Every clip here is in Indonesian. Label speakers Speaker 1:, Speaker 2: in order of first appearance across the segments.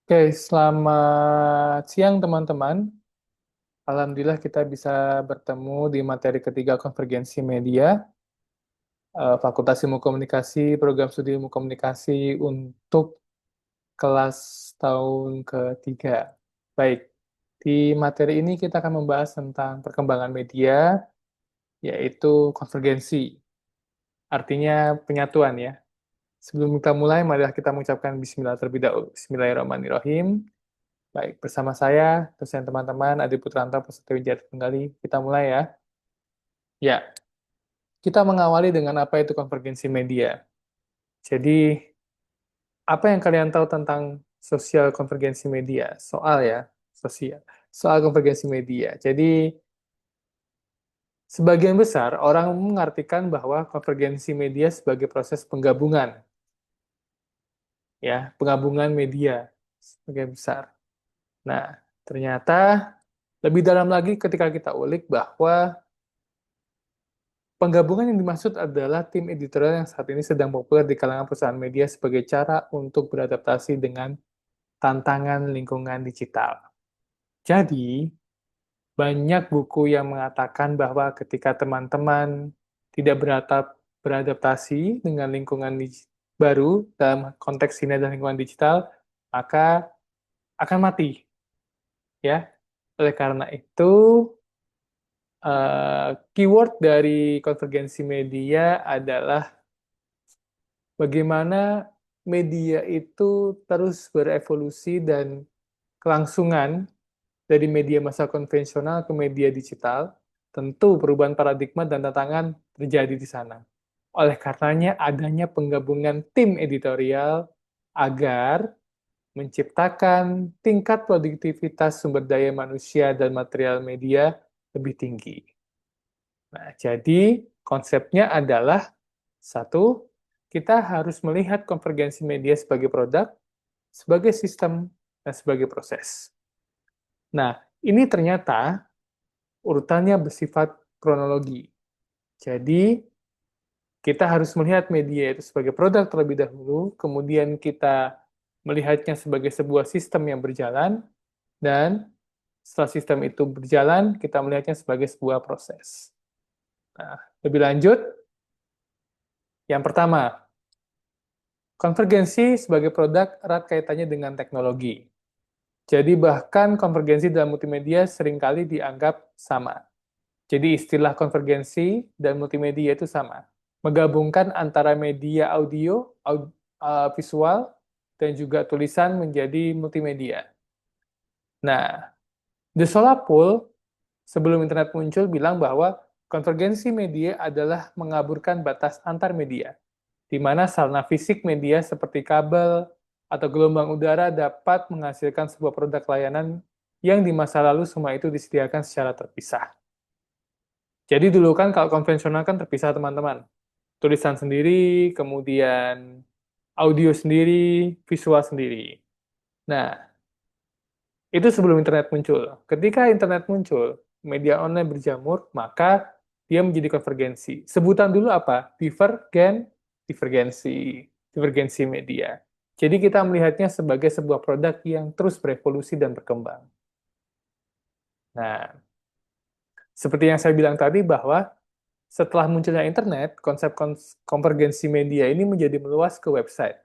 Speaker 1: Oke, selamat siang teman-teman. Alhamdulillah kita bisa bertemu di materi ketiga konvergensi media, Fakultas Ilmu Komunikasi, Program Studi Ilmu Komunikasi untuk kelas tahun ketiga. Baik, di materi ini kita akan membahas tentang perkembangan media, yaitu konvergensi, artinya penyatuan ya. Sebelum kita mulai, marilah kita mengucapkan Bismillah terlebih dahulu. Bismillahirrahmanirrahim. Baik, bersama saya, dosen teman-teman, Adi Putranto, peserta Wijaya Tunggali. Kita mulai ya. Ya, kita mengawali dengan apa itu konvergensi media. Jadi, apa yang kalian tahu tentang sosial konvergensi media? Soal ya, sosial. Soal konvergensi media. Jadi, sebagian besar orang mengartikan bahwa konvergensi media sebagai proses penggabungan, ya, penggabungan media sebagian besar. Nah, ternyata lebih dalam lagi ketika kita ulik bahwa penggabungan yang dimaksud adalah tim editorial yang saat ini sedang populer di kalangan perusahaan media sebagai cara untuk beradaptasi dengan tantangan lingkungan digital. Jadi, banyak buku yang mengatakan bahwa ketika teman-teman tidak beradaptasi dengan lingkungan baru dalam konteks ini dan lingkungan digital, maka akan mati, ya. Oleh karena itu, keyword dari konvergensi media adalah bagaimana media itu terus berevolusi dan kelangsungan dari media massa konvensional ke media digital, tentu perubahan paradigma dan tantangan terjadi di sana. Oleh karenanya adanya penggabungan tim editorial agar menciptakan tingkat produktivitas sumber daya manusia dan material media lebih tinggi. Nah, jadi konsepnya adalah satu, kita harus melihat konvergensi media sebagai produk, sebagai sistem, dan sebagai proses. Nah, ini ternyata urutannya bersifat kronologi. Jadi, kita harus melihat media itu sebagai produk terlebih dahulu, kemudian kita melihatnya sebagai sebuah sistem yang berjalan, dan setelah sistem itu berjalan, kita melihatnya sebagai sebuah proses. Nah, lebih lanjut, yang pertama, konvergensi sebagai produk erat kaitannya dengan teknologi. Jadi bahkan konvergensi dalam multimedia seringkali dianggap sama. Jadi istilah konvergensi dan multimedia itu sama. Menggabungkan antara media audio, visual, dan juga tulisan menjadi multimedia. Nah, The Solar Pool sebelum internet muncul bilang bahwa konvergensi media adalah mengaburkan batas antar media, di mana sarana fisik media seperti kabel atau gelombang udara dapat menghasilkan sebuah produk layanan yang di masa lalu semua itu disediakan secara terpisah. Jadi dulu kan kalau konvensional kan terpisah teman-teman. Tulisan sendiri, kemudian audio sendiri, visual sendiri. Nah, itu sebelum internet muncul. Ketika internet muncul, media online berjamur, maka dia menjadi konvergensi. Sebutan dulu apa? Divergensi media. Jadi kita melihatnya sebagai sebuah produk yang terus berevolusi dan berkembang. Nah, seperti yang saya bilang tadi bahwa setelah munculnya internet, konsep konvergensi media ini menjadi meluas ke website.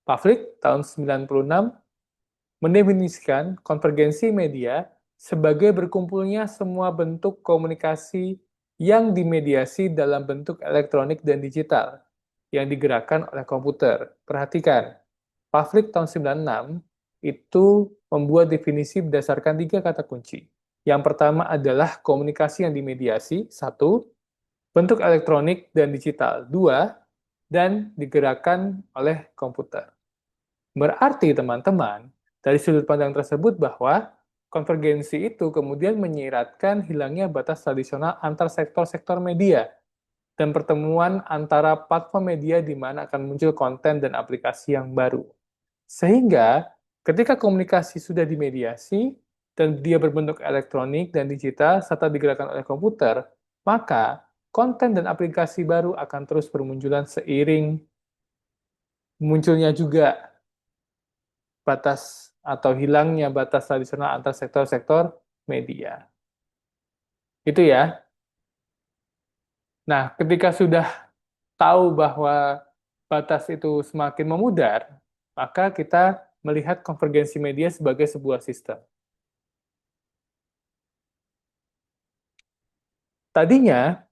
Speaker 1: Pavlik tahun 96 mendefinisikan konvergensi media sebagai berkumpulnya semua bentuk komunikasi yang dimediasi dalam bentuk elektronik dan digital yang digerakkan oleh komputer. Perhatikan, Pavlik tahun 96 itu membuat definisi berdasarkan tiga kata kunci. Yang pertama adalah komunikasi yang dimediasi, satu, bentuk elektronik dan digital, dua, dan digerakkan oleh komputer. Berarti teman-teman, dari sudut pandang tersebut bahwa konvergensi itu kemudian menyiratkan hilangnya batas tradisional antar sektor-sektor media dan pertemuan antara platform media di mana akan muncul konten dan aplikasi yang baru. Sehingga ketika komunikasi sudah dimediasi dan dia berbentuk elektronik dan digital serta digerakkan oleh komputer, maka konten dan aplikasi baru akan terus bermunculan seiring munculnya juga batas atau hilangnya batas tradisional antar sektor-sektor media. Itu ya. Nah, ketika sudah tahu bahwa batas itu semakin memudar, maka kita melihat konvergensi media sebagai sebuah sistem. Tadinya,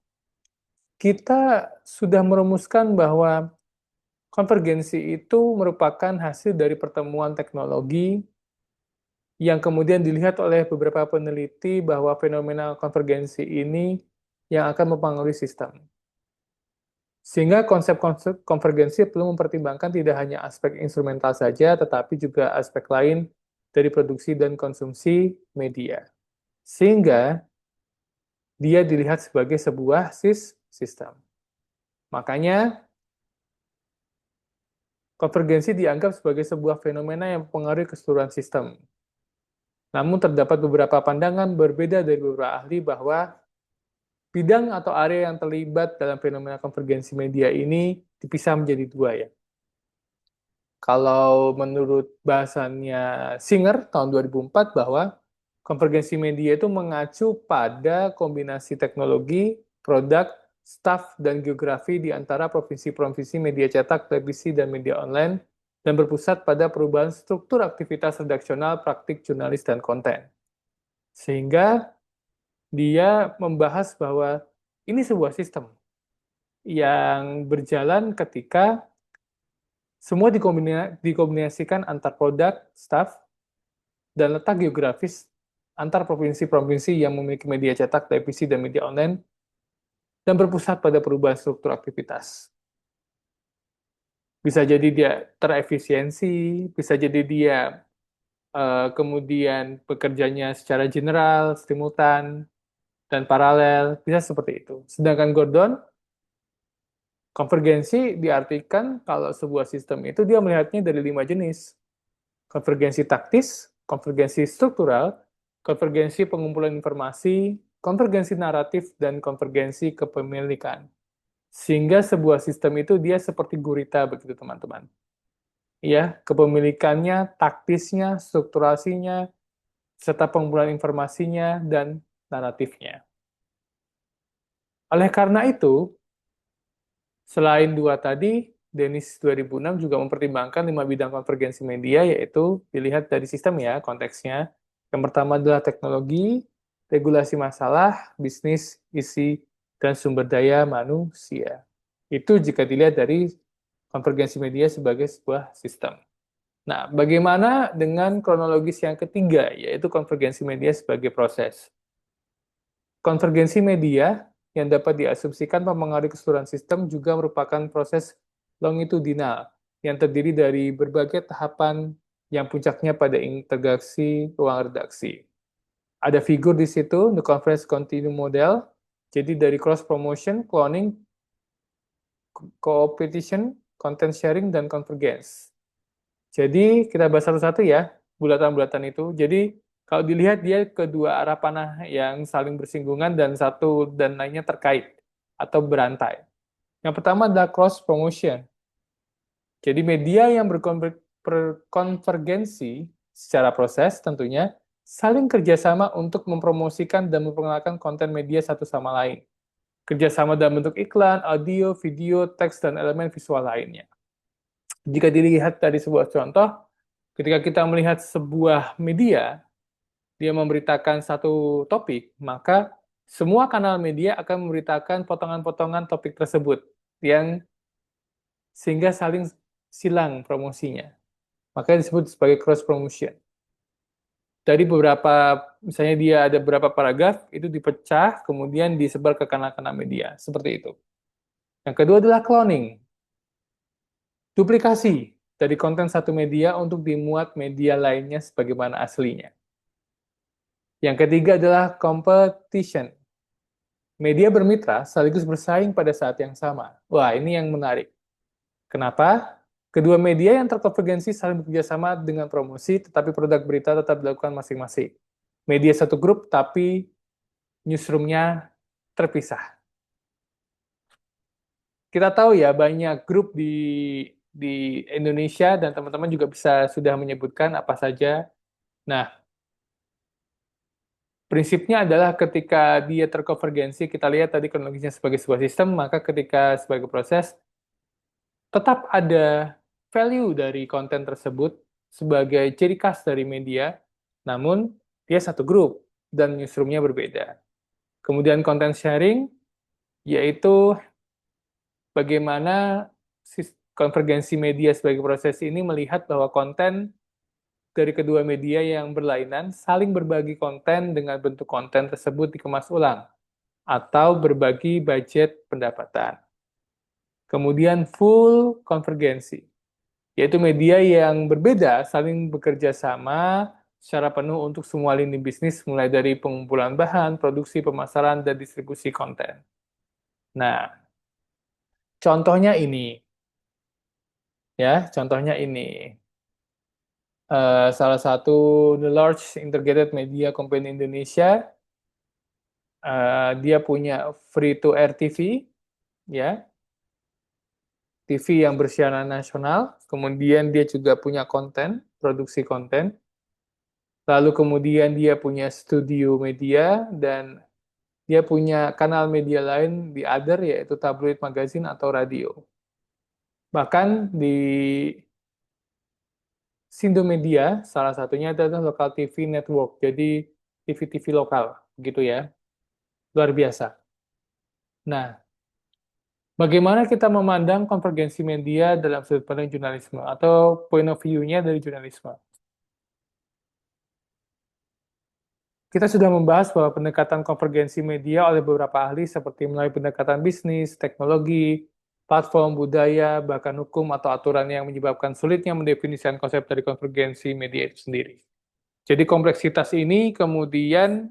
Speaker 1: kita sudah merumuskan bahwa konvergensi itu merupakan hasil dari pertemuan teknologi yang kemudian dilihat oleh beberapa peneliti bahwa fenomena konvergensi ini yang akan mempengaruhi sistem. Sehingga konsep-konsep konvergensi perlu mempertimbangkan tidak hanya aspek instrumental saja, tetapi juga aspek lain dari produksi dan konsumsi media. Sehingga dia dilihat sebagai sebuah sistem. Makanya, konvergensi dianggap sebagai sebuah fenomena yang mempengaruhi keseluruhan sistem. Namun terdapat beberapa pandangan berbeda dari beberapa ahli bahwa bidang atau area yang terlibat dalam fenomena konvergensi media ini dipisah menjadi dua ya. Kalau menurut bahasannya Singer tahun 2004 bahwa konvergensi media itu mengacu pada kombinasi teknologi, produk, staf, dan geografi di antara provinsi-provinsi media cetak, televisi, dan media online, dan berpusat pada perubahan struktur aktivitas redaksional, praktik, jurnalis, dan konten. Sehingga dia membahas bahwa ini sebuah sistem yang berjalan ketika semua dikombinasikan antar produk, staff, dan letak geografis antar provinsi-provinsi yang memiliki media cetak, televisi, dan media online, dan berpusat pada perubahan struktur aktivitas. Bisa jadi dia terefisiensi, bisa jadi dia kemudian bekerjanya secara general, simultan, dan paralel, bisa seperti itu. Sedangkan Gordon, konvergensi diartikan kalau sebuah sistem itu dia melihatnya dari 5 jenis. Konvergensi taktis, konvergensi struktural, konvergensi pengumpulan informasi, konvergensi naratif, dan konvergensi kepemilikan. Sehingga sebuah sistem itu dia seperti gurita begitu teman-teman. Ya, kepemilikannya, taktisnya, strukturasinya, serta pengumpulan informasinya, dan naratifnya. Oleh karena itu, selain dua tadi, Dennis 2006 juga mempertimbangkan 5 bidang konvergensi media, yaitu dilihat dari sistem ya, konteksnya. Yang pertama adalah teknologi, regulasi masalah, bisnis, isi, dan sumber daya manusia. Itu jika dilihat dari konvergensi media sebagai sebuah sistem. Nah, bagaimana dengan kronologis yang ketiga, yaitu konvergensi media sebagai proses? Konvergensi media yang dapat diasumsikan mempengaruhi keseluruhan sistem juga merupakan proses longitudinal yang terdiri dari berbagai tahapan yang puncaknya pada integrasi ruang redaksi. Ada figur di situ, the conference continuum model, jadi dari cross promotion, cloning, co-opetition, content sharing, dan convergence. Jadi kita bahas satu-satu ya, bulatan-bulatan itu. Jadi kalau dilihat dia kedua arah panah yang saling bersinggungan dan satu dan lainnya terkait atau berantai. Yang pertama adalah cross promotion. Jadi media yang berkonvergensi secara proses tentunya saling kerjasama untuk mempromosikan dan memperkenalkan konten media satu sama lain. Kerjasama dalam bentuk iklan, audio, video, teks, dan elemen visual lainnya. Jika dilihat dari sebuah contoh, ketika kita melihat sebuah media, dia memberitakan satu topik, maka semua kanal media akan memberitakan potongan-potongan topik tersebut, yang sehingga saling silang promosinya. Makanya disebut sebagai cross promotion. Dari beberapa, misalnya dia ada beberapa paragraf, itu dipecah, kemudian disebar ke kanal-kanal media. Seperti itu. Yang kedua adalah cloning. Duplikasi dari konten satu media untuk dimuat media lainnya sebagaimana aslinya. Yang ketiga adalah competition. Media bermitra sekaligus bersaing pada saat yang sama. Wah, ini yang menarik. Kenapa? Kedua media yang terkonvergensi saling bekerjasama dengan promosi, tetapi produk berita tetap dilakukan masing-masing. Media satu grup, tapi newsroom-nya terpisah. Kita tahu ya, banyak grup di di Indonesia dan teman-teman juga bisa sudah menyebutkan apa saja. Nah, prinsipnya adalah ketika dia terkonvergensi, kita lihat tadi kronologisnya sebagai sebuah sistem, maka ketika sebagai proses, tetap ada value dari konten tersebut sebagai ciri khas dari media, namun dia satu grup dan newsroomnya berbeda. Kemudian content sharing, yaitu bagaimana konvergensi media sebagai proses ini melihat bahwa konten dari kedua media yang berlainan saling berbagi konten dengan bentuk konten tersebut dikemas ulang atau berbagi budget pendapatan. Kemudian full konvergensi, yaitu media yang berbeda saling bekerja sama secara penuh untuk semua lini bisnis mulai dari pengumpulan bahan, produksi, pemasaran, dan distribusi konten. Nah, contohnya ini, ya, contohnya ini. Salah satu the large integrated media company Indonesia, dia punya free to air TV, ya, TV yang bersiaran nasional, kemudian dia juga punya konten, produksi konten, lalu kemudian dia punya studio media, dan dia punya kanal media lain di other, yaitu tabloid, magazine, atau radio. Bahkan di Sindomedia, salah satunya adalah lokal TV network, jadi TV-TV lokal, gitu ya. Luar biasa. Nah, bagaimana kita memandang konvergensi media dalam sudut pandang jurnalisme atau point of view-nya dari jurnalisme? Kita sudah membahas bahwa pendekatan konvergensi media oleh beberapa ahli seperti melalui pendekatan bisnis, teknologi, platform, budaya, bahkan hukum atau aturan yang menyebabkan sulitnya mendefinisikan konsep dari konvergensi media itu sendiri. Jadi kompleksitas ini kemudian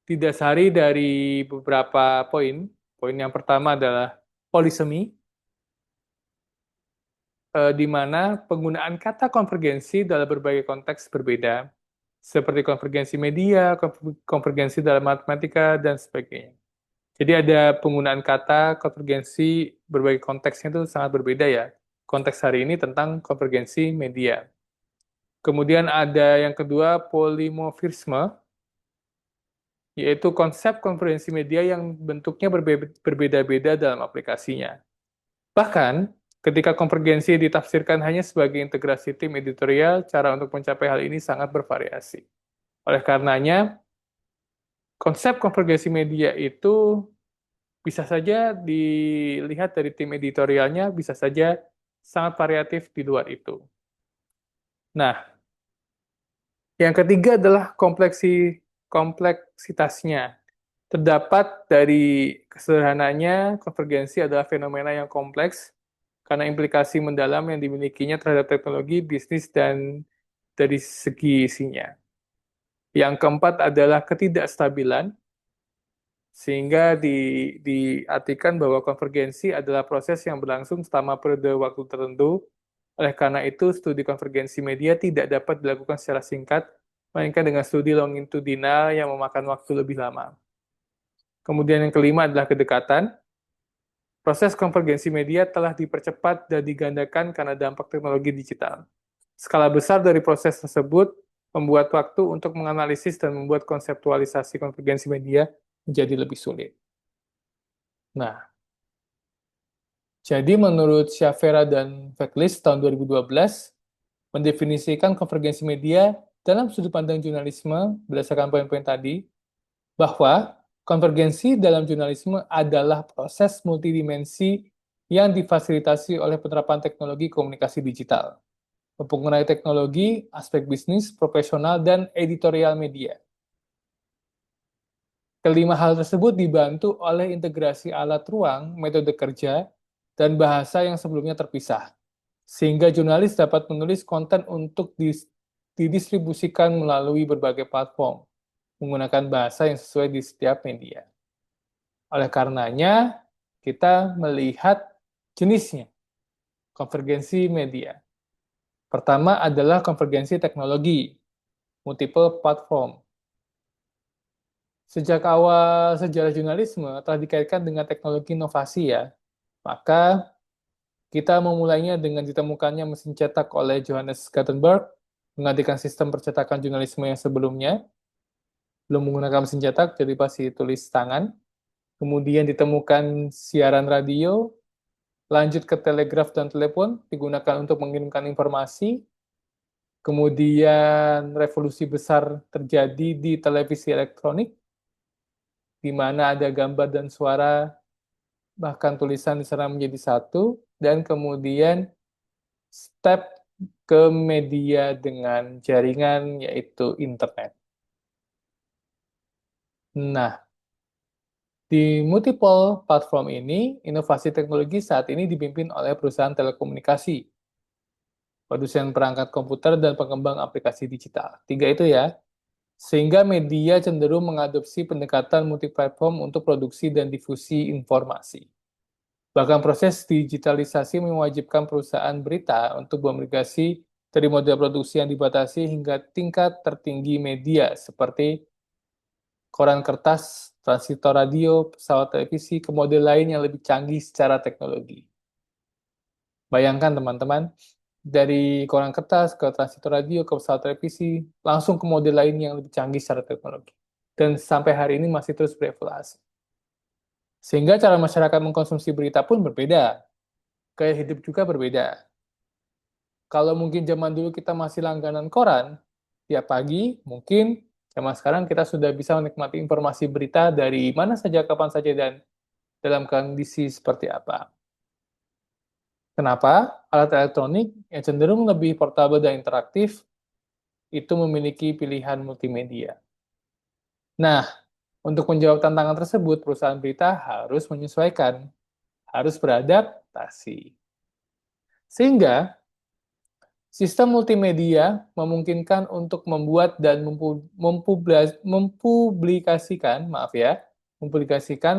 Speaker 1: didasari dari beberapa poin. Poin yang pertama adalah polisemi, di mana penggunaan kata konvergensi dalam berbagai konteks berbeda, seperti konvergensi media, konvergensi dalam matematika, dan sebagainya. Jadi ada penggunaan kata konvergensi berbagai konteksnya itu sangat berbeda ya. Konteks hari ini tentang konvergensi media. Kemudian ada yang kedua, polimorfisme, yaitu konsep konferensi media yang bentuknya berbeda-beda dalam aplikasinya. Bahkan, ketika konvergensi ditafsirkan hanya sebagai integrasi tim editorial, cara untuk mencapai hal ini sangat bervariasi. Oleh karenanya, konsep konvergensi media itu bisa saja dilihat dari tim editorialnya, bisa saja sangat variatif di luar itu. Nah, yang ketiga adalah kompleksitasnya. Terdapat dari kesederhananya, konvergensi adalah fenomena yang kompleks karena implikasi mendalam yang dimilikinya terhadap teknologi, bisnis, dan dari segi isinya. Yang keempat adalah ketidakstabilan, sehingga diartikan bahwa konvergensi adalah proses yang berlangsung selama periode waktu tertentu. Oleh karena itu, studi konvergensi media tidak dapat dilakukan secara singkat, melainkan dengan studi longitudinal yang memakan waktu lebih lama. Kemudian yang kelima adalah kedekatan. Proses konvergensi media telah dipercepat dan digandakan karena dampak teknologi digital. Skala besar dari proses tersebut membuat waktu untuk menganalisis dan membuat konseptualisasi konvergensi media menjadi lebih sulit. Nah, jadi menurut Schaeffer dan Veklis tahun 2012, mendefinisikan konvergensi media dalam sudut pandang jurnalisme berdasarkan poin-poin tadi, bahwa konvergensi dalam jurnalisme adalah proses multidimensi yang difasilitasi oleh penerapan teknologi komunikasi digital, mempengaruhi teknologi, aspek bisnis, profesional, dan editorial media. Kelima hal tersebut dibantu oleh integrasi alat ruang, metode kerja, dan bahasa yang sebelumnya terpisah, sehingga jurnalis dapat menulis konten untuk didistribusikan melalui berbagai platform, menggunakan bahasa yang sesuai di setiap media. Oleh karenanya, kita melihat jenisnya, konvergensi media. Pertama adalah konvergensi teknologi, multiple platform. Sejak awal sejarah jurnalisme telah dikaitkan dengan teknologi inovasi ya, maka Kita memulainya dengan ditemukannya mesin cetak oleh Johannes Gutenberg, menggantikan sistem percetakan jurnalisme yang sebelumnya, belum menggunakan mesin cetak, jadi pasti tulis tangan. Kemudian ditemukan siaran radio, lanjut ke telegraf dan telepon, digunakan untuk mengirimkan informasi. Kemudian revolusi besar terjadi di televisi elektronik, di mana ada gambar dan suara, bahkan tulisan diserang menjadi satu, dan kemudian step ke media dengan jaringan, yaitu internet. Nah, di multiple platform ini, inovasi teknologi saat ini dipimpin oleh perusahaan telekomunikasi, produsen perangkat komputer, dan pengembang aplikasi digital. Tiga itu ya. Sehingga media cenderung mengadopsi pendekatan multiplatform untuk produksi dan difusi informasi. Bahkan proses digitalisasi mewajibkan perusahaan berita untuk bermigrasi dari model produksi yang dibatasi hingga tingkat tertinggi media seperti koran kertas, transistor radio, pesawat televisi, ke model lain yang lebih canggih secara teknologi. Bayangkan teman-teman, dari koran kertas ke transistor radio ke pesawat televisi, langsung ke model lain yang lebih canggih secara teknologi. Dan sampai hari ini masih terus berevolusi. Sehingga cara masyarakat mengkonsumsi berita pun berbeda. Gaya hidup juga berbeda. Kalau mungkin zaman dulu kita masih langganan koran, tiap pagi, mungkin zaman sekarang kita sudah bisa menikmati informasi berita dari mana saja, kapan saja, dan dalam kondisi seperti apa. Kenapa? Alat elektronik yang cenderung lebih portable dan interaktif itu memiliki pilihan multimedia. Nah, untuk menjawab tantangan tersebut, perusahaan berita harus menyesuaikan, harus beradaptasi. Sehingga, sistem multimedia memungkinkan untuk membuat dan mempublikasikan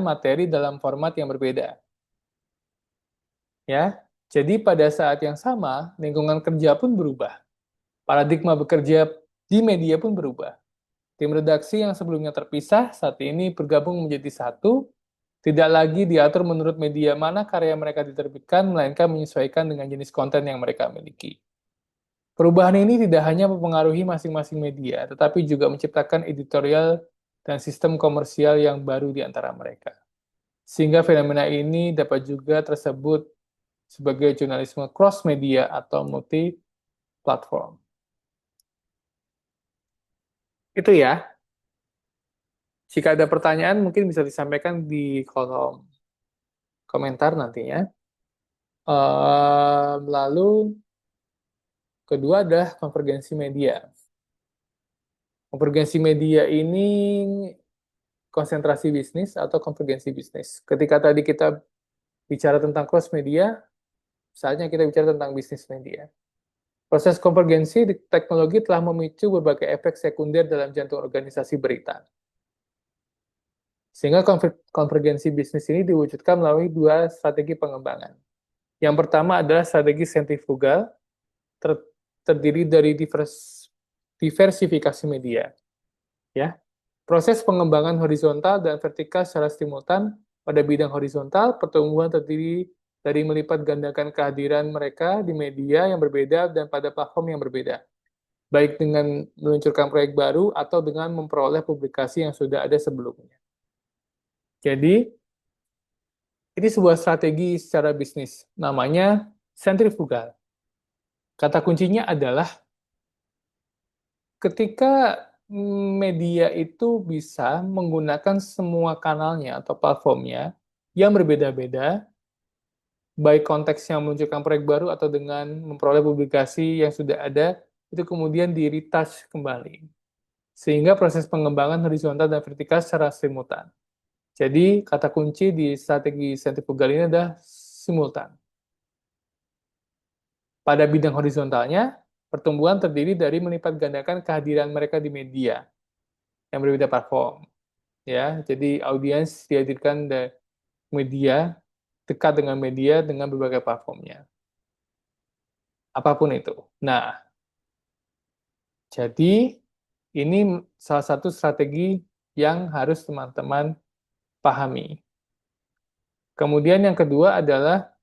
Speaker 1: materi dalam format yang berbeda. Ya, jadi pada saat yang sama, lingkungan kerja pun berubah. Paradigma bekerja di media pun berubah. Tim redaksi yang sebelumnya terpisah saat ini bergabung menjadi satu, tidak lagi diatur menurut media mana karya mereka diterbitkan, melainkan menyesuaikan dengan jenis konten yang mereka miliki. Perubahan ini tidak hanya mempengaruhi masing-masing media, tetapi juga menciptakan editorial dan sistem komersial yang baru di antara mereka. Sehingga fenomena ini dapat juga tersebut sebagai jurnalisme cross-media atau multi-platform. Itu ya. Jika ada pertanyaan, mungkin bisa disampaikan di kolom komentar nantinya. Lalu, kedua adalah konvergensi media. Konvergensi media ini konsentrasi bisnis atau konvergensi bisnis. Ketika tadi kita bicara tentang cross media, saatnya kita bicara tentang bisnis media. Proses konvergensi di teknologi telah memicu berbagai efek sekunder dalam jantung organisasi berita. Sehingga konvergensi bisnis ini diwujudkan melalui dua strategi pengembangan. Yang pertama adalah strategi sentrifugal, terdiri dari diversifikasi media. Ya, proses pengembangan horizontal dan vertikal secara simultan. Pada bidang horizontal, pertumbuhan terdiri dari melipat gandakan kehadiran mereka di media yang berbeda dan pada platform yang berbeda, baik dengan meluncurkan proyek baru atau dengan memperoleh publikasi yang sudah ada sebelumnya. Jadi, ini sebuah strategi secara bisnis, namanya sentrifugal. Kata kuncinya adalah ketika media itu bisa menggunakan semua kanalnya atau platformnya yang berbeda-beda, baik konteksnya meluncurkan proyek baru atau dengan memperoleh publikasi yang sudah ada, itu kemudian di-retouch kembali. Sehingga proses pengembangan horizontal dan vertikal secara simultan. Jadi, kata kunci di strategi sentrifugal ini adalah simultan. Pada bidang horizontalnya, pertumbuhan terdiri dari melipat gandakan kehadiran mereka di media yang berbeda platform. Ya, jadi audiens dihadirkan dari media, dekat dengan media dengan berbagai platformnya. Apapun itu. Nah, jadi ini salah satu strategi yang harus teman-teman pahami. Kemudian yang kedua adalah,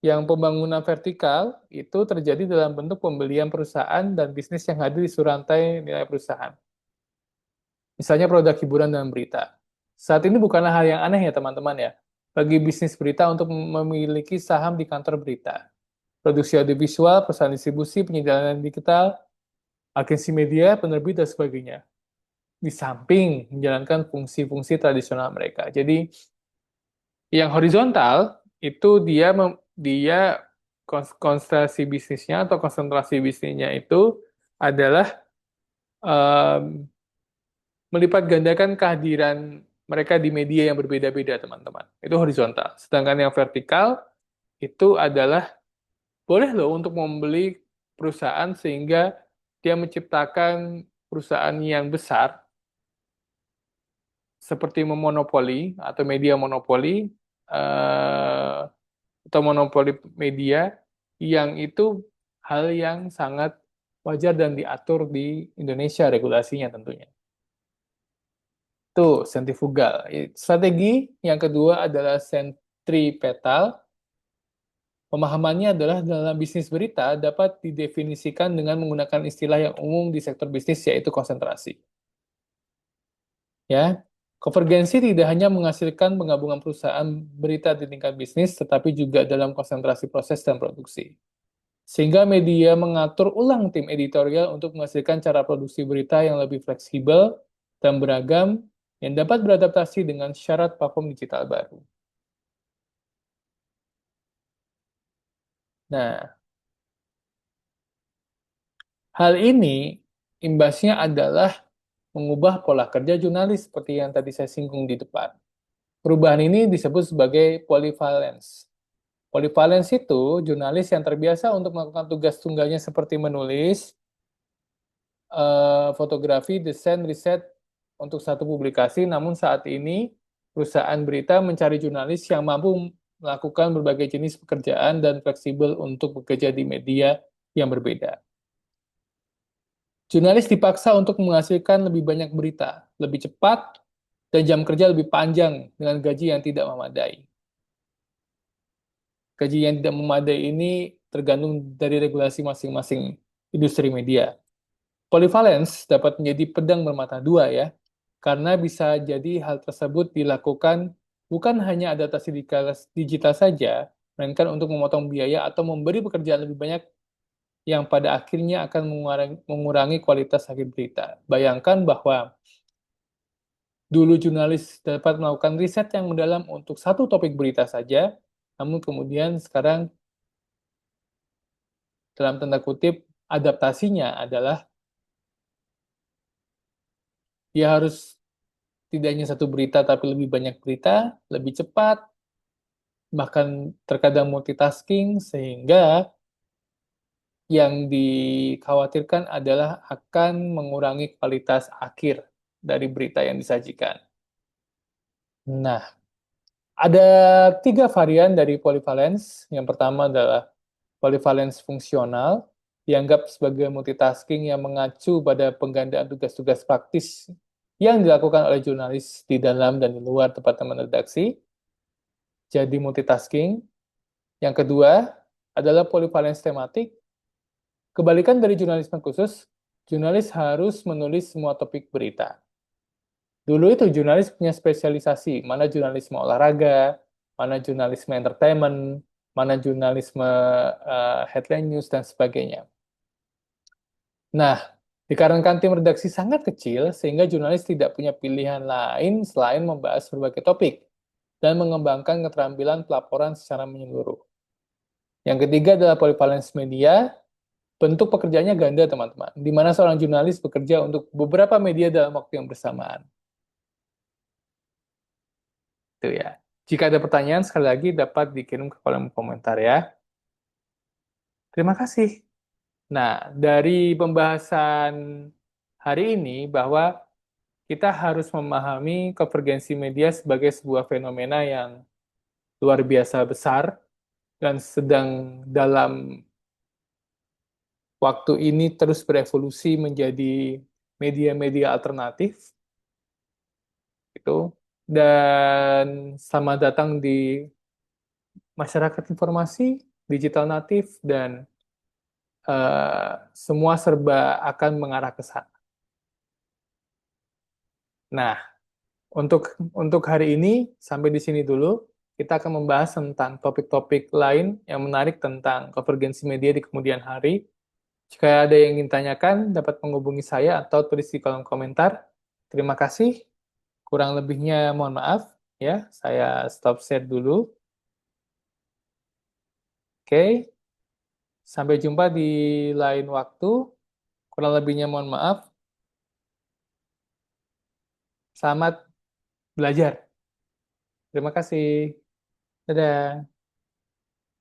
Speaker 1: Yang pembangunan vertikal itu terjadi dalam bentuk pembelian perusahaan dan bisnis yang hadir di surantai nilai perusahaan. Misalnya produk hiburan dan berita. Saat ini bukanlah hal yang aneh ya teman-teman ya, bagi bisnis berita untuk memiliki saham di kantor berita. Produksi audiovisual, perusahaan distribusi, penyediaan digital, agensi media, penerbit, dan sebagainya. Di samping menjalankan fungsi-fungsi tradisional mereka. Jadi yang horizontal itu dia konsentrasi bisnisnya atau konsentrasi bisnisnya itu adalah em, melipat gandakan kehadiran mereka di media yang berbeda-beda, teman-teman. Itu horizontal. Sedangkan yang vertikal itu adalah boleh loh untuk membeli perusahaan sehingga dia menciptakan perusahaan yang besar seperti memonopoli atau media monopoli eh, atau monopoli media yang itu hal yang sangat wajar dan diatur di Indonesia regulasinya tentunya. Itu sentrifugal. Strategi yang kedua adalah sentripetal. Pemahamannya adalah dalam bisnis berita dapat didefinisikan dengan menggunakan istilah yang umum di sektor bisnis yaitu konsentrasi. Ya, konvergensi tidak hanya menghasilkan penggabungan perusahaan berita di tingkat bisnis, tetapi juga dalam konsentrasi proses dan produksi. Sehingga media mengatur ulang tim editorial untuk menghasilkan cara produksi berita yang lebih fleksibel dan beragam yang dapat beradaptasi dengan syarat platform digital baru. Nah, hal ini imbasnya adalah mengubah pola kerja jurnalis seperti yang tadi saya singgung di depan. Perubahan ini disebut sebagai polyvalence. Polyvalence itu jurnalis yang terbiasa untuk melakukan tugas tunggalnya seperti menulis, fotografi, desain, riset untuk satu publikasi, namun saat ini perusahaan berita mencari jurnalis yang mampu melakukan berbagai jenis pekerjaan dan fleksibel untuk bekerja di media yang berbeda. Jurnalis dipaksa untuk menghasilkan lebih banyak berita, lebih cepat, dan jam kerja lebih panjang dengan gaji yang tidak memadai. Gaji yang tidak memadai ini tergantung dari regulasi masing-masing industri media. Polyvalence dapat menjadi pedang bermata dua ya, karena bisa jadi hal tersebut dilakukan bukan hanya adaptasi digital saja, melainkan untuk memotong biaya atau memberi pekerjaan lebih banyak yang pada akhirnya akan mengurangi kualitas akhir berita. Bayangkan bahwa dulu jurnalis dapat melakukan riset yang mendalam untuk satu topik berita saja, namun kemudian sekarang dalam tanda kutip adaptasinya adalah dia harus tidak hanya satu berita tapi lebih banyak berita, lebih cepat, bahkan terkadang multitasking sehingga yang dikhawatirkan adalah akan mengurangi kualitas akhir dari berita yang disajikan. Nah, ada tiga varian dari polyvalence. Yang pertama adalah polyvalence fungsional, dianggap sebagai multitasking yang mengacu pada penggandaan tugas-tugas praktis yang dilakukan oleh jurnalis di dalam dan di luar departemen redaksi. Jadi multitasking. Yang kedua adalah polyvalence tematik. Kebalikan dari jurnalisme khusus, jurnalis harus menulis semua topik berita. Dulu itu jurnalis punya spesialisasi, mana jurnalisme olahraga, mana jurnalisme entertainment, mana jurnalisme headline news, dan sebagainya. Nah, dikarenakan tim redaksi sangat kecil, sehingga jurnalis tidak punya pilihan lain selain membahas berbagai topik dan mengembangkan keterampilan pelaporan secara menyeluruh. Yang ketiga adalah polyvalence media. Bentuk pekerjaannya ganda, teman-teman, di mana seorang jurnalis bekerja untuk beberapa media dalam waktu yang bersamaan. Itu ya. Jika ada pertanyaan, sekali lagi dapat dikirim ke kolom komentar ya. Terima kasih. Nah, dari pembahasan hari ini bahwa kita harus memahami konvergensi media sebagai sebuah fenomena yang luar biasa besar dan sedang dalam waktu ini terus berevolusi menjadi media-media alternatif itu. Dan selamat datang di Masyarakat Informasi. digital native, dan semua serba akan mengarah ke sana. Nah, untuk hari ini sampai di sini dulu. Kita akan membahas tentang topik-topik lain yang menarik tentang konvergensi media di kemudian hari. Jika ada yang ingin tanyakan, dapat menghubungi saya atau tulis di kolom komentar. Terima kasih. Kurang lebihnya mohon maaf. Ya, saya stop share dulu. Oke, sampai jumpa di lain waktu. Kurang lebihnya mohon maaf. Selamat belajar. Terima kasih. Dadah.